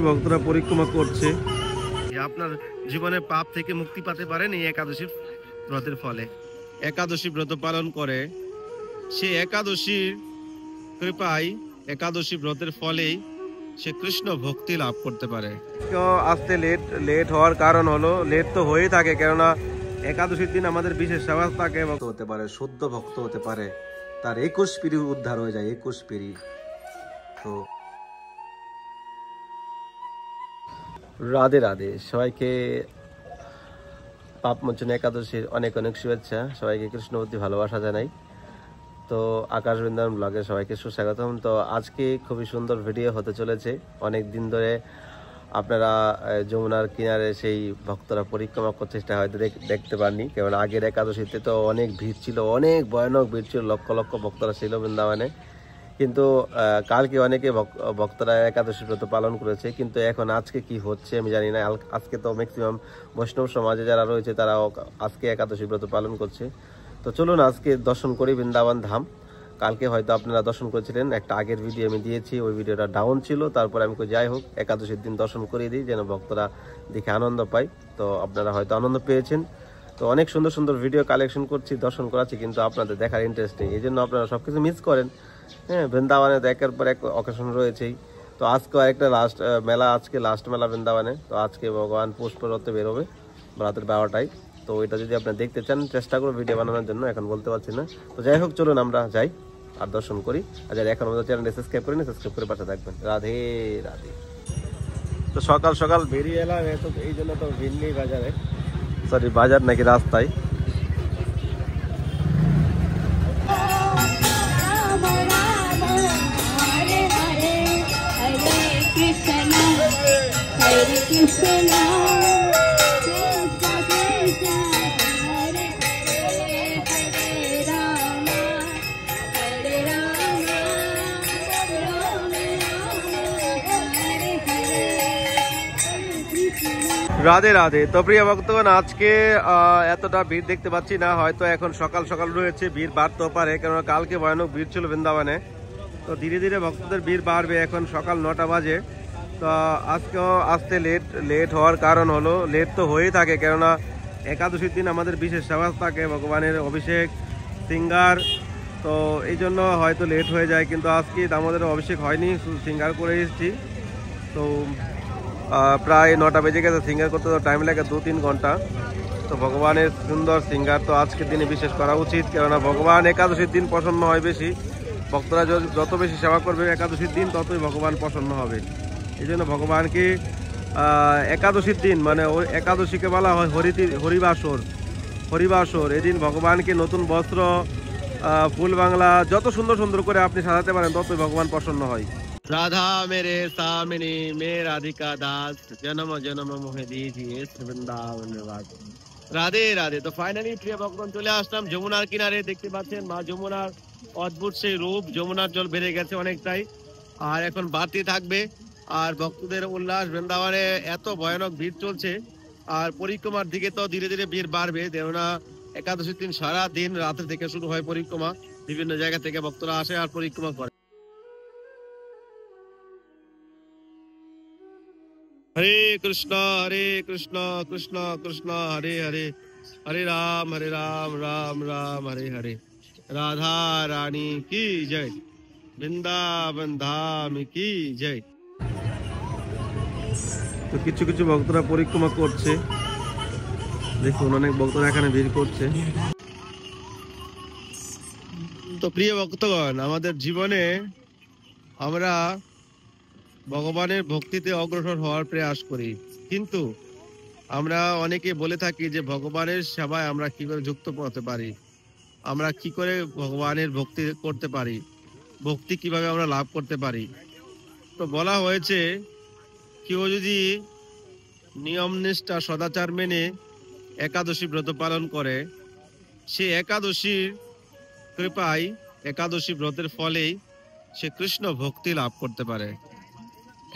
ভক্তরা পরিক্রমা করছে। আপনার জীবনে পাপ থেকে মুক্তি পেতে পারেন এই একাদশী ব্রতের ফলে। একাদশী ব্রত পালন করে সে একাদশীর কৃপায়, একাদশী ব্রতের ফলেই সে কৃষ্ণ ভক্তি লাভ করতে পারে। আসতে লেট হওয়ার কারণ হলো, লেট তো হয়েই থাকে, কেননা একাদশীর দিন আমাদের বিশেষ সেবা থাকে। ভক্ত হতে পারে, শুদ্ধ ভক্ত হতে পারে, তার 21 পিঁড়ি উদ্ধার হয়ে যায়, 21 পিঁড়ি। তো রাধে রাধে, সবাইকে পাপমোচন একাদশীর অনেক অনেক শুভেচ্ছা। সবাইকে কৃষ্ণবতী ভালোবাসা জানাই। তো আকাশ বৃন্দাবন ব্লগে সবাইকে সুস্বাগতম। তো আজকে খুবই সুন্দর ভিডিও হতে চলেছে। অনেক দিন ধরে আপনারা যমুনার কিনারে সেই ভক্তরা পরিক্রমা করছে, সেটা হয়তো দেখতে পাননি, কারণ আগের একাদশীতে তো অনেক ভিড় ছিল, অনেক ভয়ানক ভিড় ছিল, লক্ষ লক্ষ ভক্তরা ছিল বৃন্দাবনে। কিন্তু কালকে অনেকে ভক্তরা একাদশী ব্রত পালন করেছে, কিন্তু এখন আজকে কি হচ্ছে আমি জানি না। আজকে তো ম্যাক্সিমাম বৈষ্ণব সমাজে যারা রয়েছে তারা আজকে একাদশী ব্রত পালন করছে। তো চলুন আজকে দর্শন করি বৃন্দাবন ধাম। কালকে হয়তো আপনারা দর্শন করেছিলেন, একটা আগের ভিডিও আমি দিয়েছি, ওই ভিডিওটা ডাউন ছিল। তারপরে আমি যাই হোক একাদশীর দিন দর্শন করিয়ে দিই, যেন ভক্তরা দেখে আনন্দ পায়। তো আপনারা হয়তো আনন্দ পেয়েছেন। তো অনেক সুন্দর সুন্দর ভিডিও কালেকশন করছি, দর্শন করাচ্ছি, কিন্তু আপনাদের দেখার ইন্টারেস্ট নেই, এই জন্য আপনারা সবকিছু মিস করেন। হ্যাঁ, বৃন্দাবনে তো একের পর এক অকেশন রয়েছেই। তো আজকে একটা লাস্ট মেলা, আজকে লাস্ট মেলা বৃন্দাবনে। তো আজকে ভগবান পুষ্পরথে বেরোবে রাতের 12টায়। তো ওইটা যদি আপনি দেখতে চান, চেষ্টা করবো ভিডিও বানানোর জন্য, এখন বলতে পারছি না। তো যাই হোক, চলুন আমরা যাই আর দর্শন করি। আর যারা এখন আমাদের চ্যানেলটি সাবস্ক্রাইব করেন, সাবস্ক্রাইব করে পাশে থাকবেন। রাধে রাধে। তো সকাল সকাল বেরিয়ে এলাম, এই জন্য তো ভিড় নেই বাজারে, সরি বাজার নাকি রাস্তায়। রাধে রাধে। তো প্রিয় ভক্তগণ, আজকে এতটা ভিড় দেখতে পাচ্ছি না, হয়তো এখন সকাল সকাল রয়েছে, ভিড় বাড়তেও পারে, কেননা কালকে ভয়ানক ভিড় ছিল বৃন্দাবনে। তো ধীরে ধীরে ভক্তদের ভিড় বাড়বে, এখন সকাল 9টা বাজে। তো আজকেও আসতে লেট হওয়ার কারণ হলো, লেট তো হয়েই থাকে, কেননা একাদশীর দিন আমাদের বিশেষ সেবা থাকে, ভগবানের অভিষেক, সিঙ্গার। তো এই জন্য হয়তো লেট হয়ে যায়, কিন্তু আজকে আমাদের অভিষেক হয়নি, সিঙ্গার করে এসেছি। তো প্রায় 9টা বেজে গেছে, সিঙ্গার করতে তো টাইম লাগে 2-3 ঘন্টা। তো ভগবানের সুন্দর সিঙ্গার তো আজকের দিনে বিশেষ করা উচিত, কেননা ভগবান একাদশীর দিন প্রসন্ন হয় বেশি। ভক্তরা যত বেশি সেবা করবে একাদশীর দিন, ততই ভগবান প্রসন্ন হবে। এই জন্য ভগবানকে একাদশীর দিন, মানে একাদশীকে বলা হয় হরিবাসর। এদিন ভগবানকে নতুন বস্ত্র, ফুল বাংলা যত সুন্দর সুন্দর করে আপনি সাজাতে পারেন, ততই ভগবান প্রসন্ন হয়। राधा मेरे सामिनी में राधिका दास, जन्म जन्म मोहे दीजिए वृंदावन निवास। রাধে রাধে। তো ফাইনালি প্রিয় ভক্তগণ চলে আসলাম যমুনার কিনারে। দেখতে পাচ্ছেন মা যমুনার অদ্ভুত সেই রূপ, যমুনার জল বেড়ে গেছে অনেকটাই, আর এখন বাড়তে থাকবে। আর ভক্তদের উল্লাস, বৃন্দাবনে এত ভয়ানক ভিড় চলছে, আর পরিক্রমার দিকে তো ধীরে ধীরে ভিড় বাড়বে, কেননা একাদশীর দিন সারা দিন রাতে থেকে শুরু হয় পরিক্রমা, বিভিন্ন জায়গা থেকে ভক্তরা আসে আর পরিক্রমা করে। हरे कृष्णा कृष्णा कृष्णा हरे हरे, हरे राम राम राम हरे हरे। राधा रानी की जय, বৃন্দাবন ধাম কি জয়। তো কিছু কিছু ভক্তরা পরিক্রমা করছে, দেখুন অনেক ভক্তরা এখানে ভিড় করছে। তো প্রিয় ভক্তগণ, আমাদের জীবনে আমরা ভগবানের ভক্তিতে অগ্রসর হওয়ার প্রয়াস করি, কিন্তু আমরা অনেকে বলে থাকি যে ভগবানের সেবায় আমরা কি করে যুক্ত হতে পারি, আমরা কি করে ভগবানের ভক্তি করতে পারি, ভক্তি কিভাবে আমরা লাভ করতে পারি। তো বলা হয়েছে কেউ যদি নিয়ম নিষ্ঠা সদাচার মেনে একাদশী ব্রত পালন করে, সে একাদশীর কৃপায়, একাদশী ব্রতের ফলেই সে কৃষ্ণ ভক্তি লাভ করতে পারে।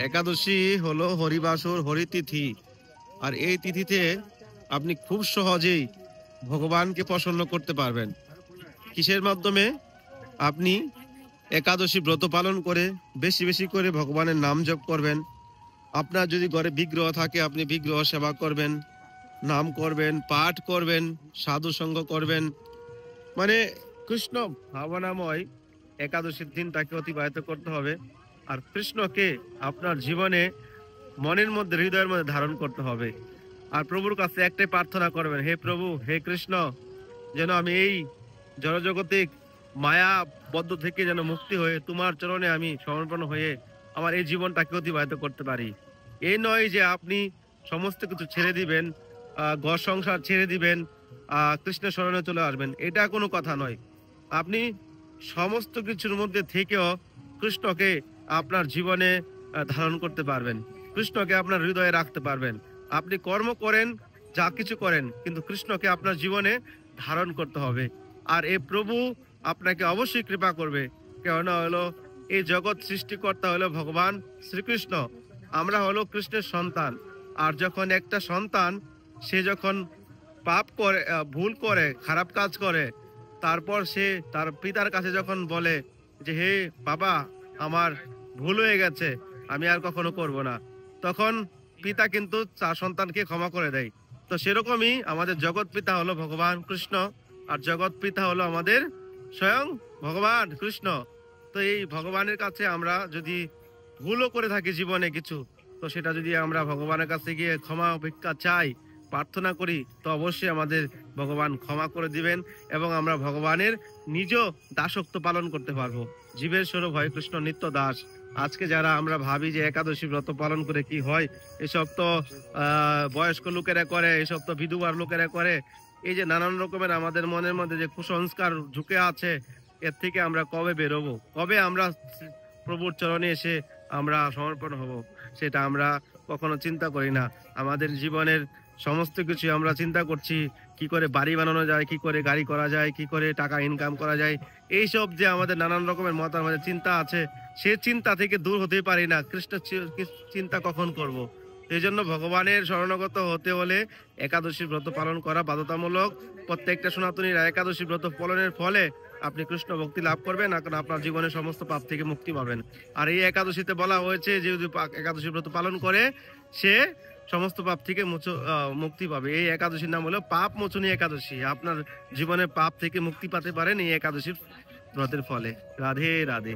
একাদশী হলো হরিবাসর, হরিতিথি, আর এই তিথিতে আপনি খুব সহজেই ভগবানকে প্রসন্ন করতে পারবেন। কিসের মাধ্যমে? আপনি একাদশী ব্রত পালন করে বেশি বেশি করে ভগবানের নাম জপ করবেন, আপনার যদি ঘরে বিগ্রহ থাকে আপনি বিগ্রহ সেবা করবেন, নাম করবেন, পাঠ করবেন, সাধু সঙ্গ করবেন, মানে কৃষ্ণ ভাবনাময় একাদশীর দিনটাকে অতিবাহিত করতে হবে। আর কৃষ্ণকে আপনার জীবনে মনের মধ্যে, হৃদয়ের মধ্যে ধারণ করতে হবে। আর প্রভুর কাছে একটাই প্রার্থনা করবেন, হে প্রভু, হে কৃষ্ণ, যেন আমি এই জড়জগতিক মায়াবদ্ধ থেকে যেন মুক্তি হয়ে তোমার চরণে আমি সমর্পণ হয়ে আমার এই জীবনটাকে অতিবাহিত করতে পারি। এই নয় যে আপনি সমস্ত কিছু ছেড়ে দিবেন, ঘর সংসার ছেড়ে দিবেন, কৃষ্ণের শরণে চলে আসবেন, এটা কোনো কথা নয়। আপনি সমস্ত কিছুর মধ্যে থেকেও কৃষ্ণকে আপনার জীবনে ধারণ করতে পারবেন, কৃষ্ণকে আপনার হৃদয়ে রাখতে পারবেন। আপনি কর্ম করেন, যা কিছু করেন, কিন্তু কৃষ্ণকে আপনার জীবনে ধারণ করতে হবে। আর এই প্রভু আপনাকে অবশ্যই কৃপা করবে, কেননা হলো এই জগৎ সৃষ্টিকর্তা হলো ভগবান শ্রীকৃষ্ণ। আমরা হলো কৃষ্ণের সন্তান। আর যখন একটা সন্তান সে যখন পাপ করে, ভুল করে, খারাপ কাজ করে, তারপর সে তার পিতার কাছে যখন বলে যে হে বাবা, আমার ভুল হয়ে গেছে, আমি আর কখনো করব না, তখন পিতা কিন্তু তার সন্তানকে ক্ষমা করে দেয়। তো সেরকমই আমাদের জগৎ পিতা হলো ভগবান কৃষ্ণ, আর জগৎ পিতা হলো আমাদের স্বয়ং ভগবান কৃষ্ণ। তো এই ভগবানের কাছে আমরা যদি ভুলও করে থাকি জীবনে কিছু, তো সেটা যদি আমরা ভগবানের কাছে গিয়ে ক্ষমা ভিক্ষা চাই, প্রার্থনা করি, তো অবশ্যই আমাদের ভগবান ক্ষমা করে দিবেন এবং আমরা ভগবানের নিজ দাসত্ব পালন করতে পারবো। জীবের স্বরূপ হয় কৃষ্ণ নিত্য দাস। আজকে যারা আমরা ভাবি যে একাদশী ব্রত পালন করে কি হয়, এসব তো বয়স্ক লোকেরা করে, এসব তো বিধবার লোকেরা করে। এই যে নানান রকমের আমাদের মনের মধ্যে যে কুসংস্কার ঢুকে আছে, এর থেকে আমরা কবে বেরোবো, কবে আমরা প্রভুর চরণে এসে আমরা সমর্পণ হব, সেটা আমরা কখনো চিন্তা করি না। আমাদের জীবনের সমস্ত কিছু আমরা চিন্তা করছি কি করে বাড়ি বানানো যায়, কি করে গাড়ি করা যায়, কি করে টাকা ইনকাম করা যায়। এইসব যে আমাদের নানান রকমের মত আমাদের চিন্তা আছে, সে চিন্তা থেকে দূর হতেই পারি না। কৃষ্ণ চিন্তা কখন করব? এই জন্য ভগবানের শরণাগত হতে হলে একাদশী ব্রত পালন করা বাধ্যতামূলক। প্রত্যেকটা সনাতনীরা একাদশী ব্রত পালনের ফলে আপনি কৃষ্ণ ভক্তি লাভ করবেন, এখন আপনার জীবনের সমস্ত পাপ থেকে মুক্তি পাবেন। আর এই একাদশীতে বলা হয়েছে যে যদি একাদশী ব্রত পালন করে সে সমস্ত পাপ থেকে মুক্তি পাবে। এই একাদশীর নাম হলো পাপ মোচনী একাদশী। আপনার জীবনে পাপ থেকে মুক্তি পেতে পারেন এই একাদশীর ব্রতের ফলে। রাধে রাধে।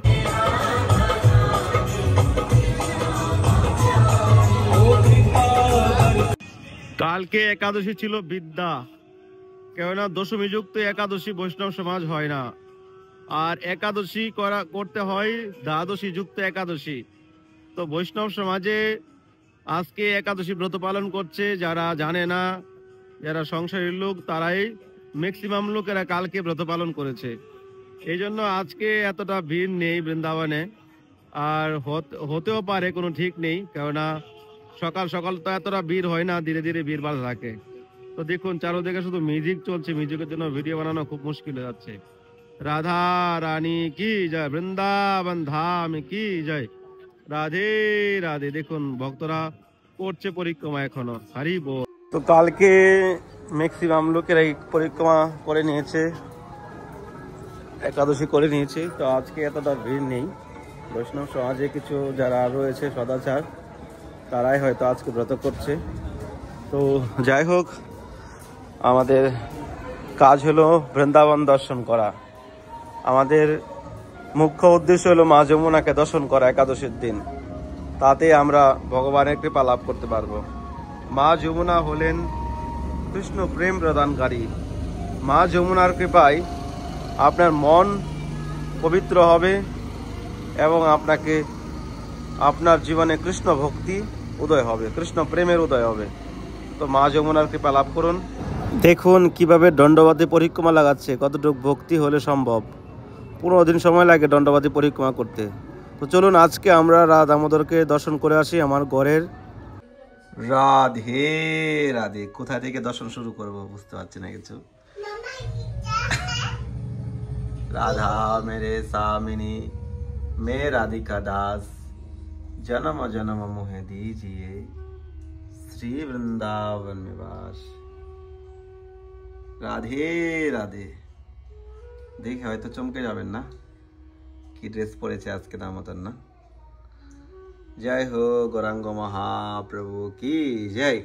কালকে একাদশী ছিল বিদ্যা, কেননা দশমী যুক্ত একাদশী বৈষ্ণব সমাজ হয় না। আর একাদশী করতে হয় দ্বাদশী যুক্ত একাদশী। তো বৈষ্ণব সমাজে আজকে একাদশী ব্রত পালন করছে যারা জানে না, যারা সংসারীর লোক, তারাই ম্যাক্সিমাম লোকেরা কালকে ব্রত পালন করেছে। এই জন্য আজকে এতটা ভিড় নেই বৃন্দাবনে। আর হতেও পারে, কোনো ঠিক নেই, কেননা সকাল সকাল তো এতটা ভিড় হয় না, ধীরে ধীরে ভিড় বাড়তে থাকে। তো দেখুন চারোদিকে শুধু মিউজিক চলছে, মিউজিকের জন্য ভিডিও বানানো খুব মুশকিল হয়ে যাচ্ছে। রাধা রানী কি জয়, বৃন্দাবন ধাম কি জয়, রাধে রাধে। দেখুন ভক্তরা করছে পরিক্রমা এখনো, হারি বল। তো কালকে ম্যাক্সিমাম লোকেরা পরিক্রমা করে নিয়েছে, একাদশী করে নিয়েছে। তো আজকে এতটা ভিড় নেই। বৈষ্ণব সমাজে কিছু যারা রয়েছে সদাচার, তারাই হয়তো আজকে ব্রত করছে। তো যাই হোক, আমাদের কাজ হলো বৃন্দাবন দর্শন করা। আমাদের মুখ্য উদ্দেশ্য হলো মা যমুনাকে দর্শন করা একাদশীর দিন, তাতে আমরা ভগবানের কৃপা লাভ করতে পারবো। মা যমুনা হলেন কৃষ্ণ প্রেম প্রদানকারী। মা যমুনার কৃপায় আপনার মন পবিত্র হবে এবং আপনাকে আপনার জীবনে কৃষ্ণ ভক্তি উদয় হবে, কৃষ্ণ প্রেমের উদয় হবে। তো মা যমুনার কৃপা লাভ করুন। দেখুন কিভাবে দণ্ডবাদী পরিক্রমা লাগাচ্ছে, কতটুকু ভক্তি হলে সম্ভব। 15 দিন সময় লাগে দণ্ডবাদী পরিক্রমা করতে। তো চলুন আজকে আমরা রাধা দামোদরকে দর্শন করে আসি আমার ঘরের। রাধে রাধে। কোথা থেকে দর্শন শুরু করব বুঝতে পারছি না কিছু। রাধা মেরে সামিনী মে রাধিকা দাস, जन्म जन्म मोहे दीजिए श्री वृंदावन में वास। রাধে রাধে। দেখে হয়তো চমকে যাবেন না, কি ড্রেস পরেছে আজকে দামোদর না। जय हो गौरांग महाप्रभु की जय।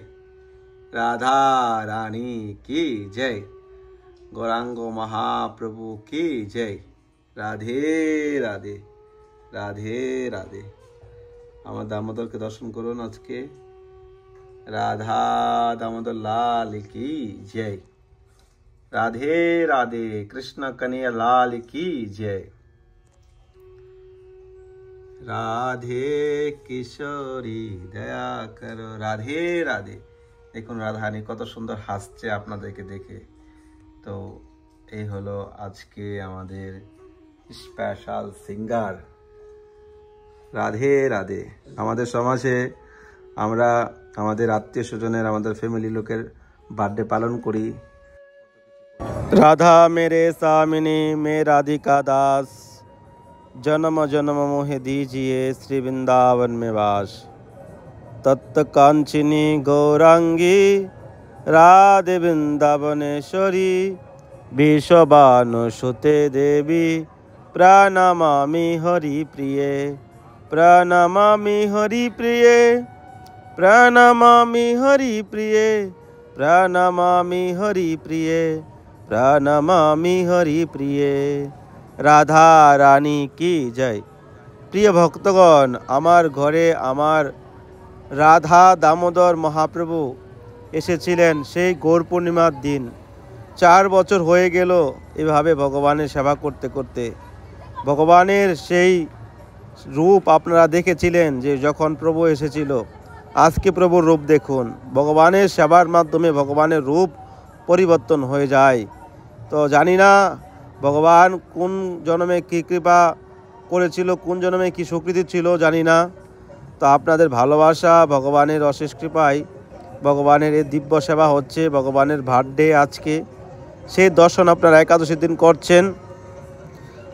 राधा रानी की जय। गौरांग महाप्रभु की जय। राधे राधे राधे राधे। আমার দামোদরকে দর্শন করুন আজকে। রাধা দামোদর লাল কি জয়। রাধে রাধে কৃষ্ণ কन्हैया लाल की जय। রাধে কিশোরী দয়া করো। রাধে রাধে। দেখুন রাধারানী কত সুন্দর হাসছে আপনাদেরকে দেখে। তো এই হলো আজকে আমাদের স্পেশাল সিঙ্গার। রাধে রাধে। আমাদের সমাজে আমরা আমাদের আত্মীয় স্বজনের আমাদের ফ্যামিলি লোকের বার্থডে পালন করি। राधा मेरे सामिनी में राधिका दास, जन्म जन्म मोहे दीजिए श्री वृंदावन में वास। तत्त कांचिनी गौरांगी राधे वृंदावनेश्वरी, विश्वभानुसुते देवी प्रणमामि हरि प्रिये। प्रणमामि हरि प्रिये। प्रणमामि हरि प्रिये। प्रणमामि हरि प्रिये। प्रणमामि हरि प्रिये। राधा रानी की जय। प्रिय भक्तगण, আমার ঘরে আমার রাধা দামোদর মহাপ্রভু এসেছিলেন সেই গৌর পূর্ণিমার দিন। 4 বছর হয়ে গেল এভাবে ভগবানের সেবা করতে করতে। ভগবানের সেই রূপ আপনারা দেখেছিলেন যে যখন প্রভু এসেছিল। আজকে প্রভুর রূপ দেখুন। ভগবানের সেবার মাধ্যমে ভগবানের রূপ পরিবর্তন হয়ে যায়। তো জানি না ভগবান কোন জন্মে কী কৃপা করেছিল, কোন জন্মে কী স্বীকৃতি ছিল জানি না। তো আপনাদের ভালোবাসা, ভগবানের অশেষ কৃপায় ভগবানের এই দিব্য সেবা হচ্ছে। ভগবানের বার্থডে আজকে, সেই দর্শন আপনারা একাদশীর দিন করছেন।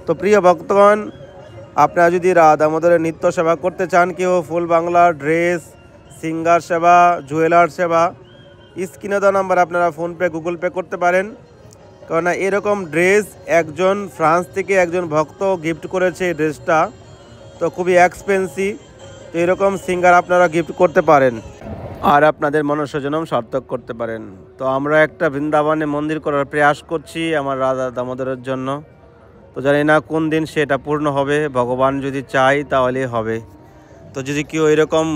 তো প্রিয় ভক্তগণ, আপনারা যদি রাধা দামোদরের নিত্য সেবা করতে চান, কেউ ফুল বাংলা ড্রেস, সিঙ্গার সেবা, জুয়েলার সেবা, স্ক্রিনে দেওয়া নাম্বার আপনারা ফোনপে গুগল পে করতে পারেন। কারণ এরকম ড্রেস একজন ফ্রান্স থেকে একজন ভক্ত গিফট করেছে এই ড্রেসটা, তো খুবই এক্সপেন্সিভ। তো এরকম সিঙ্গার আপনারা গিফট করতে পারেন আর আপনাদের মনস্কামনা সার্থক করতে পারেন। তো আমরা একটা বৃন্দাবনে মন্দির করার প্রয়াস করছি আমার রাধা দামোদরের জন্য। তো জানি না কোন দিন সেটা পূর্ণ হবে, ভগবান যদি চাই তাহলে হবে। তো যদি কেউ এরকম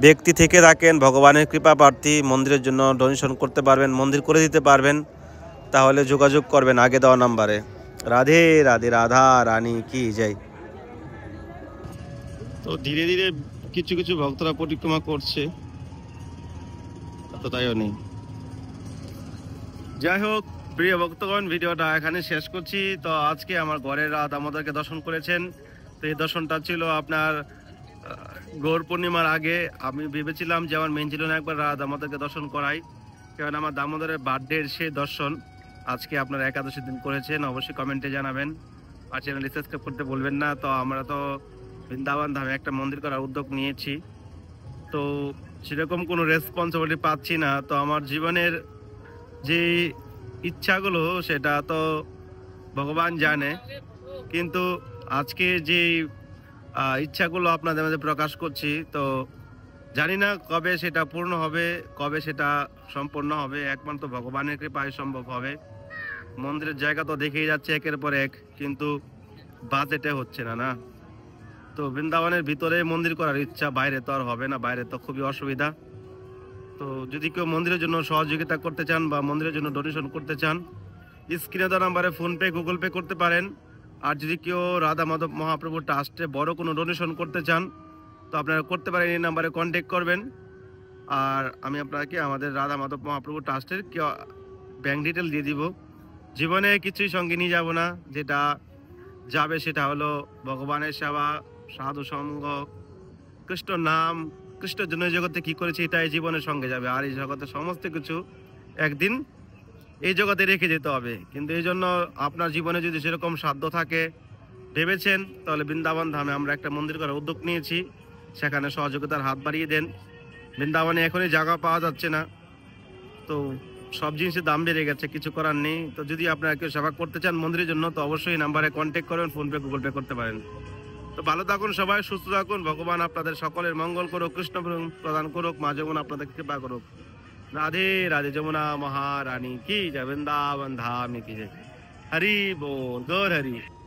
ব্যক্তি থেকে থাকেন, ভগবানের কৃপা প্রার্থী, মন্দিরের জন্য ডোনেশন করতে পারবেন, মন্দির করে দিতে পারবেন, তাহলে যোগাযোগ করবেন আগে দেওয়া নাম্বারে। রাধে রাধে। রাধা রানী কি জয়। তো ধীরে ধীরে কিছু কিছু ভক্তরা পরিক্রমা করছে, তো তাইও নেই। যাই হোক প্রিয় ভক্তগণ, ভিডিওটা এখানে শেষ করছি। তো আজকে আমার ঘরের রাধা দামোদরকে দর্শন করেছেন। তো এই দর্শনটা ছিল আপনার গৌর পূর্ণিমার আগে। আমি ভেবেছিলাম যে আমার মেন ছিল না একবার রাধা দামোদরকে দর্শন করাই, কারণ আমার দামোদরের বার্থডের সেই দর্শন আজকে আপনারা একাদশী দিন করেছেন। অবশ্যই কমেন্টে জানাবেন আর চ্যানেলটি সাবস্ক্রাইব করতে বলবেন না। তো আমরা তো বৃন্দাবন ধামে একটা মন্দির করার উদ্যোগ নিয়েছি, তো সেরকম কোনো রেসপন্সিবিলিটি পাচ্ছি না। তো আমার জীবনের যে ইচ্ছাগুলো সেটা তো ভগবান জানে, কিন্তু আজকে যে ইচ্ছাগুলো আপনাদের মধ্যে প্রকাশ করছি, তো জানি না কবে সেটা পূর্ণ হবে, কবে সেটা সম্পূর্ণ হবে। একমাত্র ভগবানের কৃপায় সম্ভব হবে। মন্দিরের জায়গা তো দেখেই যাচ্ছে একের পর এক, কিন্তু বাজেটে হচ্ছে না। না তো বৃন্দাবনের ভিতরে মন্দির করার ইচ্ছা, বাইরে তো আর হবে না, বাইরে তো খুবই অসুবিধা। তো যদি কেউ মন্দিরের জন্য সহযোগিতা করতে চান বা মন্দিরের জন্য ডোনেশন করতে চান, স্ক্রিনে দেওয়া নাম্বারে ফোনপে গুগল পে করতে পারেন। আর যদি কেউ রাধা মাধব মহাপ্রভু ট্রাস্টে বড় কোনো ডোনেশন করতে চান, তো আপনারা করতে পারেন, এই নাম্বারে কন্ট্যাক্ট করবেন। আর আমি আপনাকে আমাদের রাধা মাধব মহাপ্রভু ট্রাস্টের ব্যাংক ডিটেল দিয়ে দিব। জীবনে কিছুই সঙ্গে নিয়ে যাব না, যেটা যাবে সেটা হলো ভগবানের সেবা, সাধু সঙ্গ, কৃষ্ণ নাম, কৃষ্ণের জন্য জগতে কি করেছে এটাই জীবনের সঙ্গে যাবে। আর এই জগতে সমস্ত কিছু একদিন এই জগতে রেখে যেতে হবে। কিন্তু এই জন্য আপনার জীবনে যদি সেরকম সাধ্য থাকে, ভেবেছেন, তাহলে বৃন্দাবন ধামে আমরা একটা মন্দির করার উদ্যোগ নিয়েছি, সেখানে সহযোগিতার হাত বাড়িয়ে দেন। বৃন্দাবনে এখনই জায়গা পাওয়া যাচ্ছে না, তো সব জিনিসের দাম বেড়ে গেছে, কিছু করার নেই। তো যদি আপনারা কেউ সেবা করতে চান মন্দিরের জন্য, তো অবশ্যই নাম্বারে কন্ট্যাক্ট করবেন, ফোনপে গুগল পে করতে পারেন। তো ভালো থাকুন সবাই, সুস্থ থাকুন, ভগবান আপনাদের সকলের মঙ্গল করুক, কৃষ্ণ প্রদান করুক, মা যমুনা আপনাদের কৃপা করুক। রাধে রাধে, যমুনা মহারানী কি জয়, বৃন্দাবন ধাম কি জয়। হরি बोल, गौर हरि।